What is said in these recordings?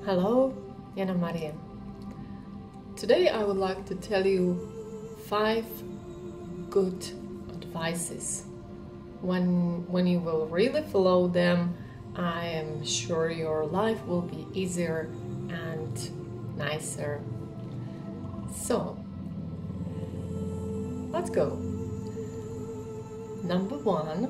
Hello, Jana. Today I would like to tell you 5 good advices. When you will really follow them, I am sure your life will be easier and nicer. So, let's go. Number 1,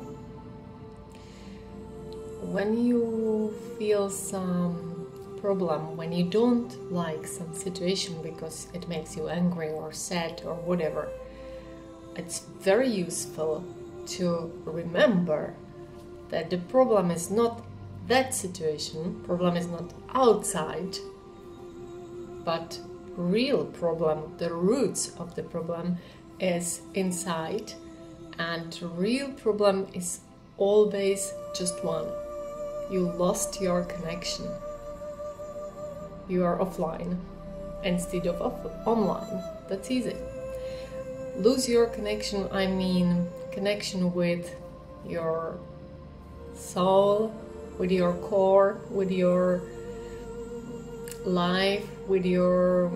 when you feel some problem, when you don't like some situation because it makes you angry or sad or whatever, it's very useful to remember that the problem is not that situation, problem is not outside, but real problem, the roots of the problem is inside, and real problem is always just one. You lost your connection. You are offline instead of online. That's easy. Lose your connection, I mean connection with your soul, with your core, with your life, with your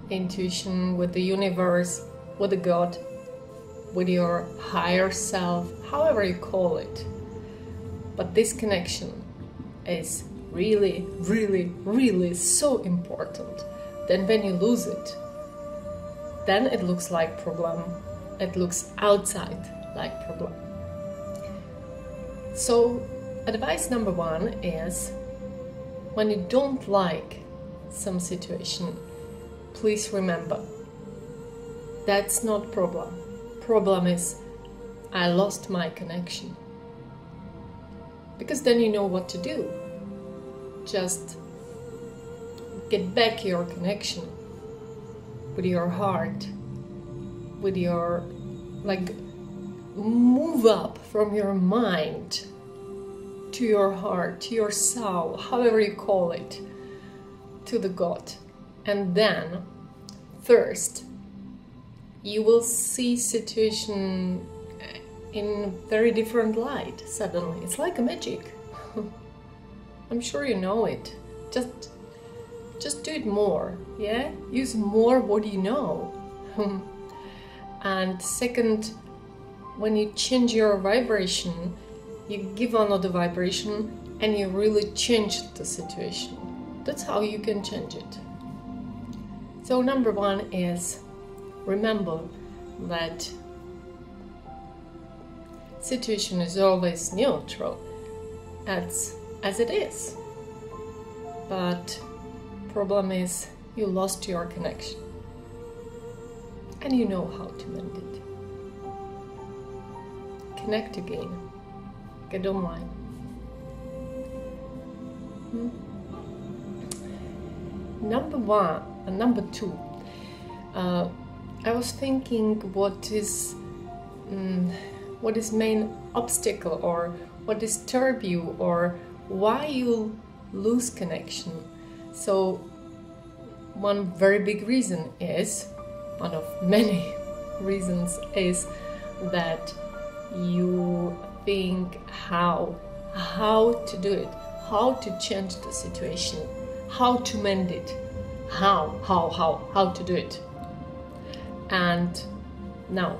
intuition, with the universe, with the God, with your higher self, however you call it. But this connection is really, really, really so important. Then when you lose it, then it looks like problem. It looks outside like problem. So advice number 1 is, when you don't like some situation, please remember, that's not problem. Problem is, I lost my connection. Because then you know what to do. Just get back your connection with your heart, with your, move up from your mind to your heart, to your soul, however you call it, to the God. And then, first, you will see situation in very different light suddenly. It's like a magic. I'm sure you know it. Just do it more, yeah? Use more what you know. And second, when you change your vibration, you give another vibration and you really change the situation. That's how you can change it. So number 1 is, remember that situation is always neutral, as it is. But problem is, you lost your connection. And you know how to mend it. Connect again. Get online. Number 2. I was thinking what is main obstacle, or what disturb you, or why you lose connection. So one very big reason is, one of many reasons is that you think how to do it, how to change the situation, how to mend it, how to do it. And now,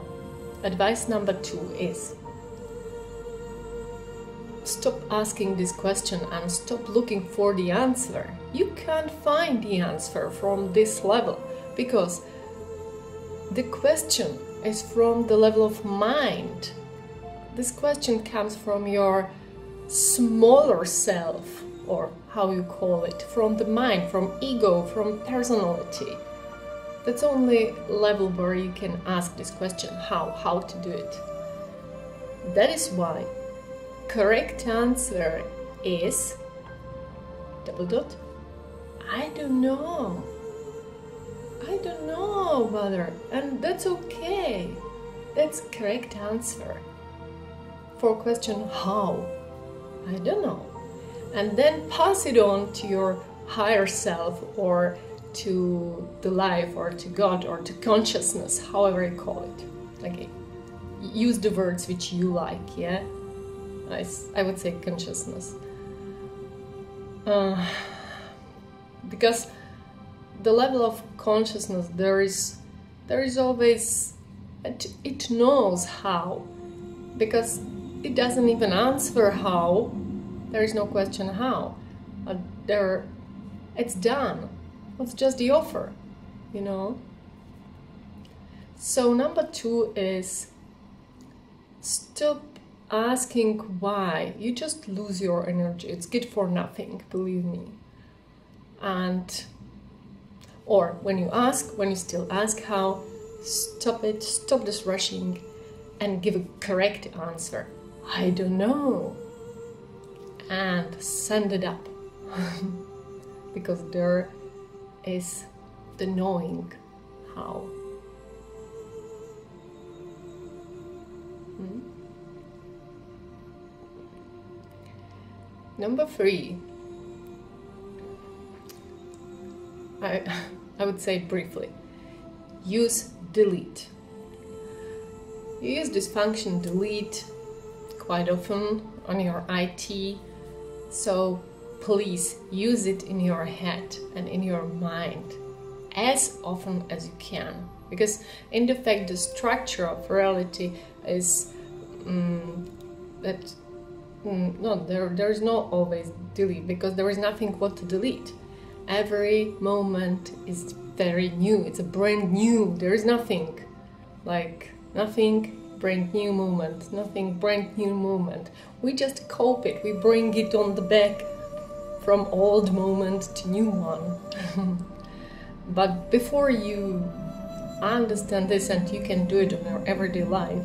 advice number 2 is, stop asking this question and stop looking for the answer. You can't find the answer from this level, because the question is from the level of mind. This question comes from your smaller self, or how you call it, from the mind, from ego, from personality. That's only level where you can ask this question, how to do it. That is why correct answer is ... I don't know, brother, and that's okay. That's correct answer for question how. I don't know. And then pass it on to your higher self, or to the life, or to God, or to consciousness, however you call it. Okay. Use the words which you like, yeah? I would say consciousness. because the level of consciousness, there is always, it knows how, because it doesn't even answer how. There is no question how. It's done. It's just the offer, you know. So number 2 is stop asking why. You just lose your energy. It's good for nothing, believe me. Or when you still ask how, stop it, stop this rushing, and give a correct answer. I don't know. And send it up. Because there is the knowing how. Number 3, I would say briefly, use delete. You use this function delete quite often on your IT, so please use it in your head and in your mind as often as you can, because in fact the structure of reality is there is not always delete, because there is nothing what to delete. Every moment is very new. It's a brand new. There is nothing brand new moment, nothing brand new moment. We just cope it. We bring it on the back from old moment to new one. But before you understand this, and you can do it in your everyday life,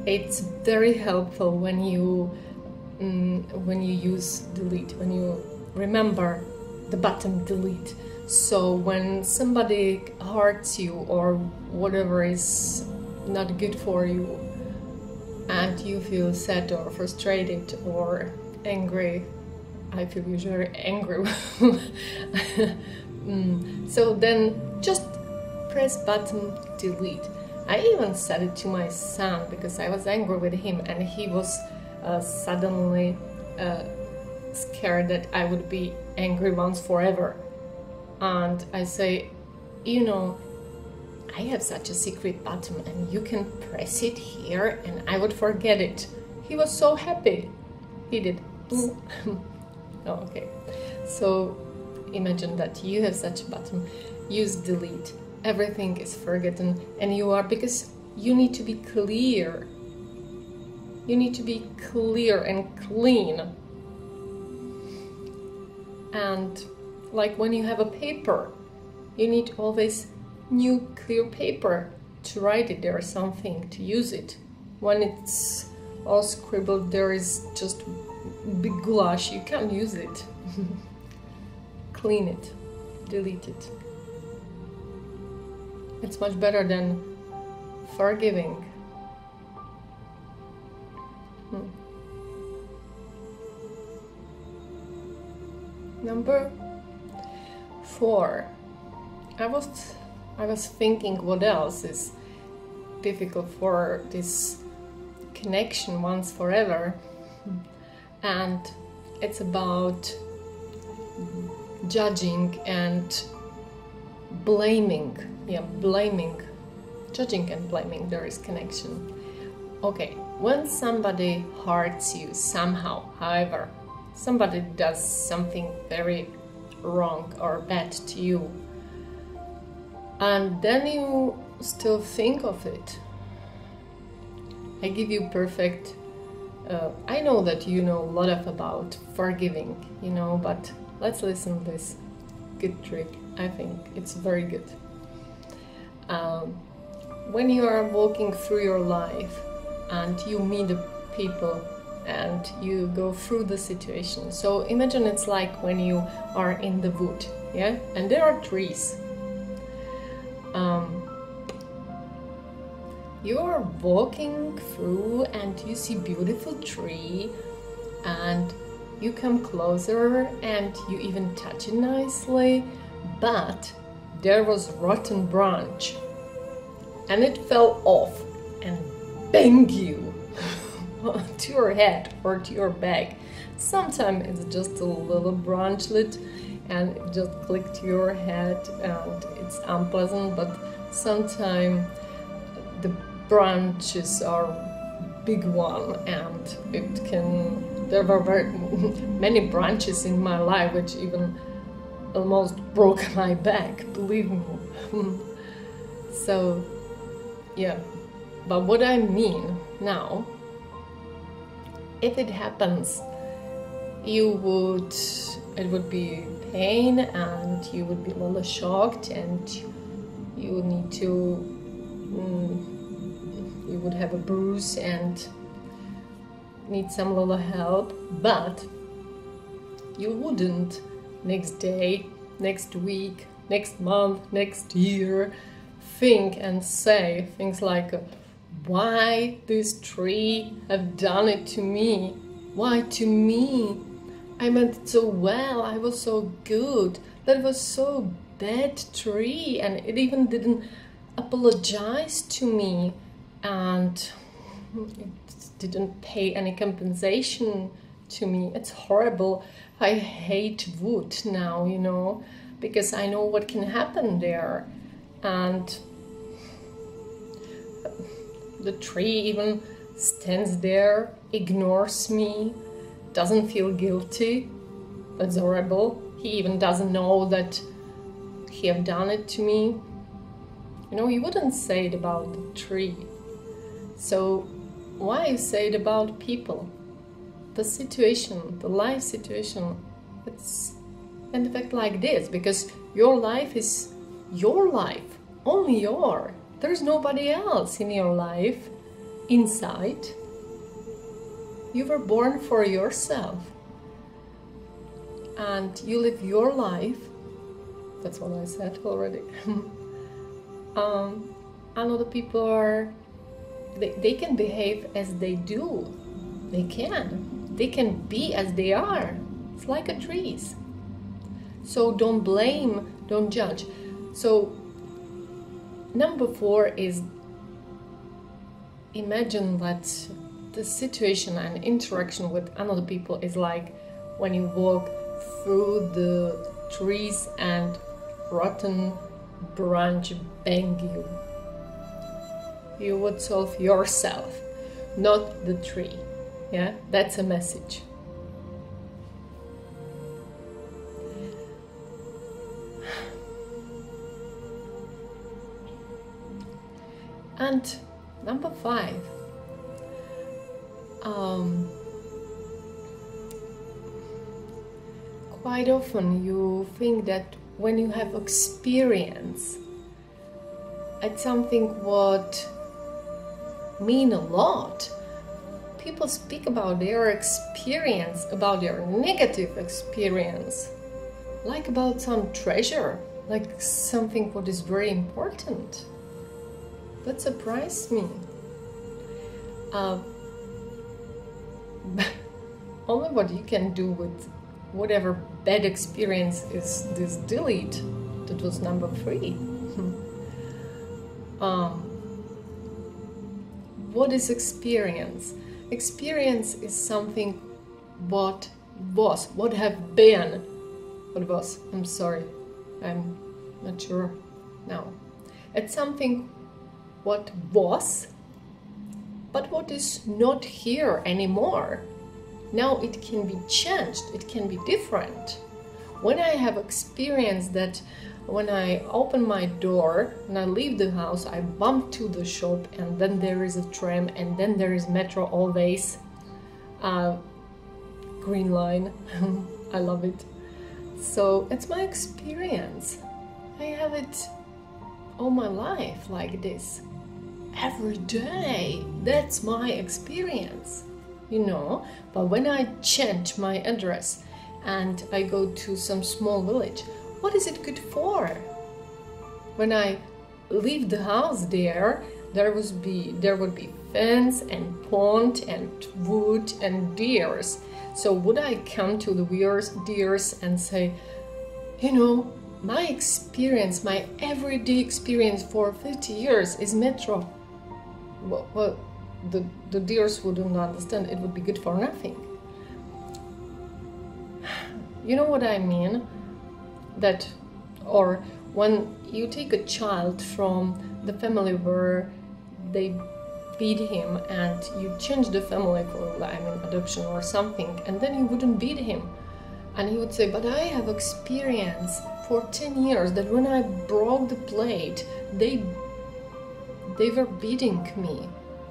it's very helpful when you use delete, when you remember the button delete. So when somebody hurts you or whatever is not good for you, and you feel sad or frustrated or angry, I feel usually angry. So then just press button delete. I even said it to my son because I was angry with him, and he was suddenly scared that I would be angry once forever. And I say, you know, I have such a secret button and you can press it here and I would forget it. He was so happy. He did. Oh, okay. So imagine that you have such a button. Use delete. Everything is forgotten, and because you need to be clear. You need to be clear and clean. And like when you have a paper, you need always new clear paper to write it there or something, to use it. When it's all scribbled, there is just big goulash, you can't use it. Clean it, delete it. It's much better than forgiving. Number 4. I was thinking what else is difficult for this connection once forever, and it's about judging and blaming. Judging and blaming, there is connection. Okay, when somebody hurts you somehow, however, somebody does something very wrong or bad to you, and then you still think of it. I give you perfect I know that you know a lot about forgiving, but let's listen to this good trick. I think it's very good. When you are walking through your life and you meet the people and you go through the situation. So imagine it's like when you are in the wood, yeah, and there are trees. You are walking through and you see beautiful tree and you come closer and you even touch it nicely, but there was rotten branch and it fell off and bang you to your head or to your back. Sometimes it's just a little branchlet and it just clicked to your head, and it's unpleasant, but sometimes the branches are big one, and it can, there were very many branches in my life which even almost broke my back, believe me. So yeah, but what I mean now, if it happens, it would be pain, and you would be a little shocked, and you would need to, you would have a bruise and need some little help, but you wouldn't next day, next week, next month, next year think and say things like, why this tree have done it to me? Why to me? I meant it so well, I was so good, that was so bad tree, and it even didn't apologize to me, and it didn't pay any compensation to me. It's horrible. I hate wood now, you know, because I know what can happen there. And the tree even stands there, ignores me, doesn't feel guilty. That's horrible. He even doesn't know that he have done it to me. You know, you wouldn't say it about the tree. So why you say it about people? The situation, the life situation, it's in fact like this, because your life is your life, only your. There's nobody else in your life inside. You were born for yourself, and you live your life. That's what I said already. And other people are, they can behave as they do. They can be as they are. It's like a trees. So don't blame, don't judge. So number 4 is, imagine that the situation and interaction with another people is like when you walk through the trees and rotten branch bang you. You would solve yourself, not the tree. Yeah, that's a message. And number 5, quite often you think that when you have experience at something what mean a lot, people speak about their experience, about their negative experience, like about some treasure, like something what is very important. That surprised me. Only what you can do with whatever bad experience is this delete. That was number 3. What is experience? Experience is something what was, what have been. What was? I'm sorry, I'm not sure now. It's something what was, but what is not here anymore. Now it can be changed, it can be different. When I have experienced that, when I open my door and I leave the house, I bump to the shop, and then there is a tram, and then there is metro always. Green line. I love it. So it's my experience. I have it all my life like this. Every day. That's my experience. You know, but when I change my address and I go to some small village, what is it good for? When I leave the house there would be fence and pond and wood and deers. So would I come to the deers and say, you know, my experience, my everyday experience for 50 years is metro? Well, the deers wouldn't understand. It would be good for nothing. You know what I mean? that, or when you take a child from the family where they beat him and you change the family for, I mean, adoption or something, and then you wouldn't beat him, and he would say, but I have experience for 10 years that when I broke the plate, they were beating me.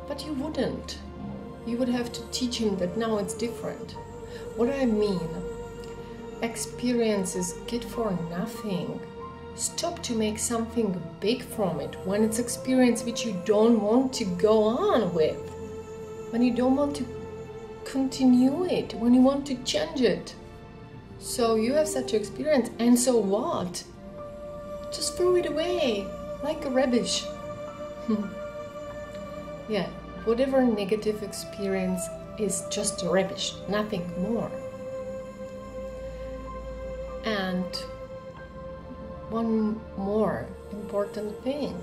But you wouldn't. You would have to teach him that now it's different. What I mean, experience is good for nothing. Stop to make something big from it when it's experience which you don't want to go on with, when you don't want to continue it, when you want to change it. So you have such experience, and so what? Just throw it away like a rubbish. Yeah, whatever negative experience is just rubbish, nothing more. And one more important thing.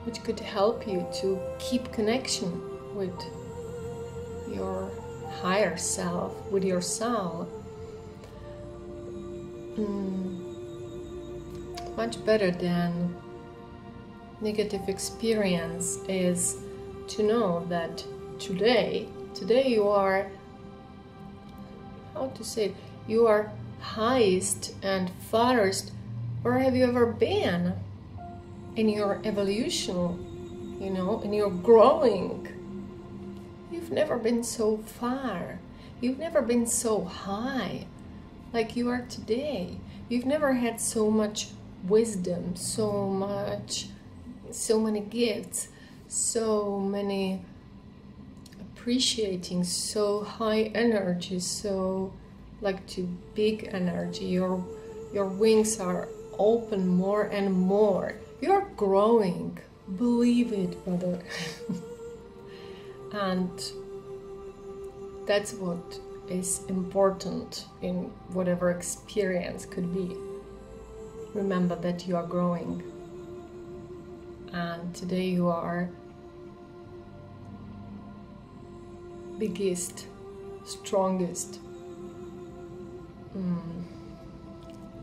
Which could help you to keep connection with your higher self, with your soul. Much better than negative experience is to know that today you are, how to say it, you are highest and farthest where have you ever been in your evolution, you know, in your growing. You've never been so far. You've never been so high like you are today. You've never had so much wisdom, so many gifts, so many appreciating, so high energy, so like to big energy. Your wings are open more and more. You're growing, believe it, brother. And that's what is important in whatever experience could be. Remember that you are growing, and today you are biggest, strongest,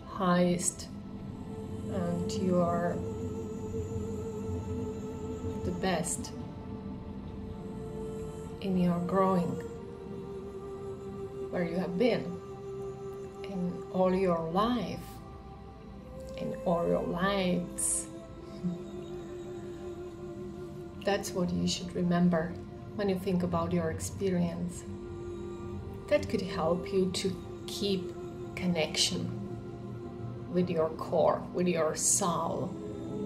highest, and you are the best in your growing, where you have been in all your life, in all your lives. That's what you should remember when you think about your experience. That could help you to keep connection with your core, with your soul,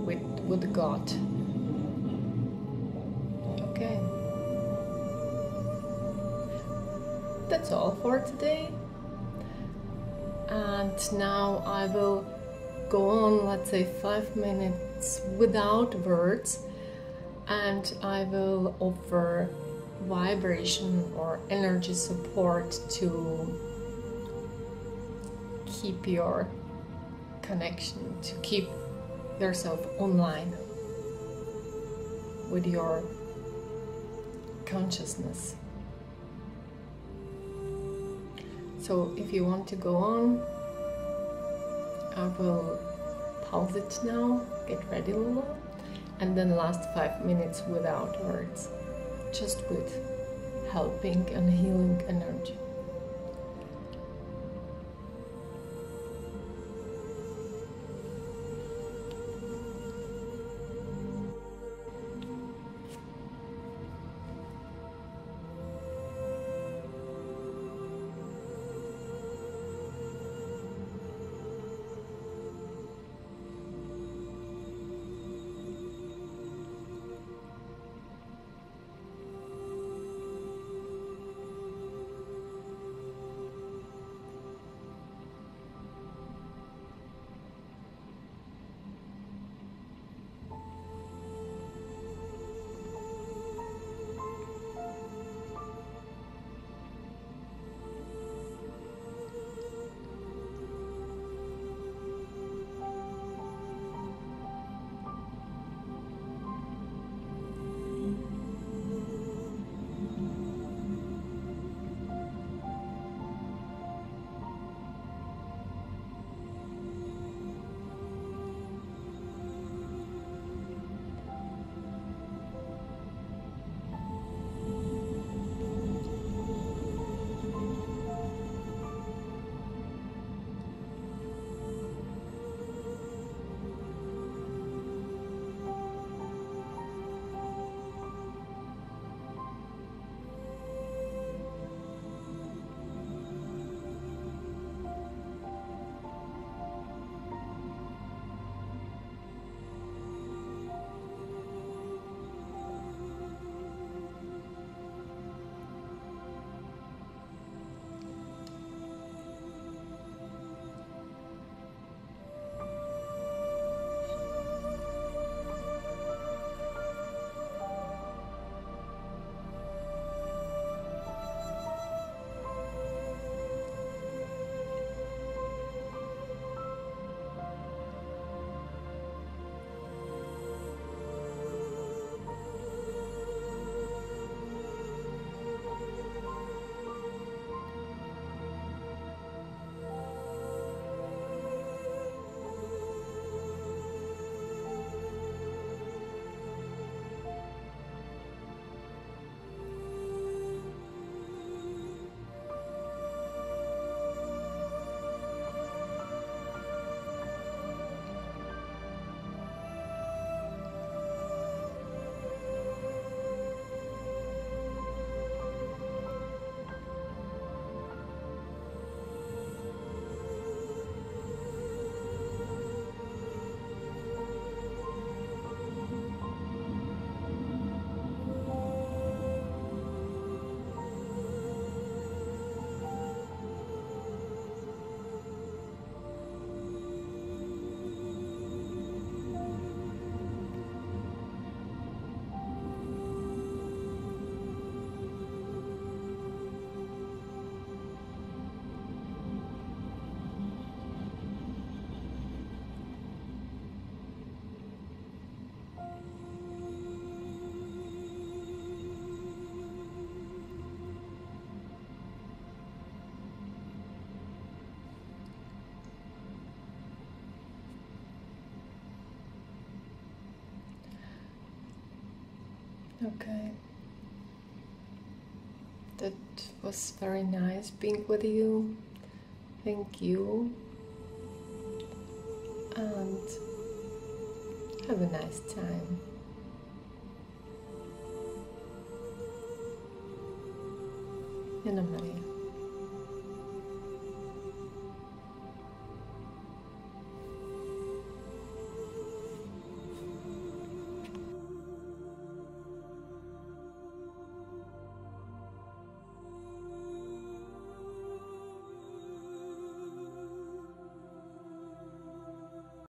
with God. Okay. That's all for today. And now I will go on, let's say 5 minutes without words, and I will offer vibration or energy support to keep your connection, to keep yourself online with your consciousness. So if you want to go on, I will pause it now, get ready, Lula, and then last 5 minutes without words, just with helping and healing energy. Okay. That was very nice being with you. Thank you. And have a nice time. Jana Maria.